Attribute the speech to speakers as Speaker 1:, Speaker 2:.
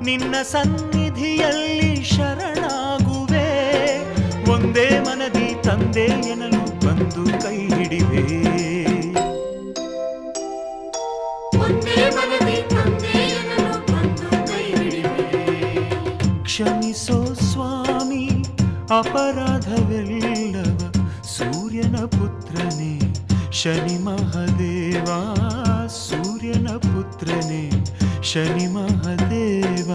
Speaker 1: ನಿನ್ನ ಸನ್ನಿಧಿಯಲ್ಲಿ ಶರಣಾಗುವೆ. ಒಂದೇ ಮನದಿ ತಂದೆ ಎನ್ನಲು ಬಂದು ಕೈ ಹಿಡಿವೆ. ಕ್ಷಮಿಸೋ ಸ್ವಾಮಿ ಅಪರಾಧವೆಲ್ಲವ, ಸೂರ್ಯನ ಪುತ್ರನೇ ಶನಿ ಮಹದೇವ, ಸೂರ್ಯನ ಪುತ್ರನೇ ಶನಿ ಮಹದೇವ.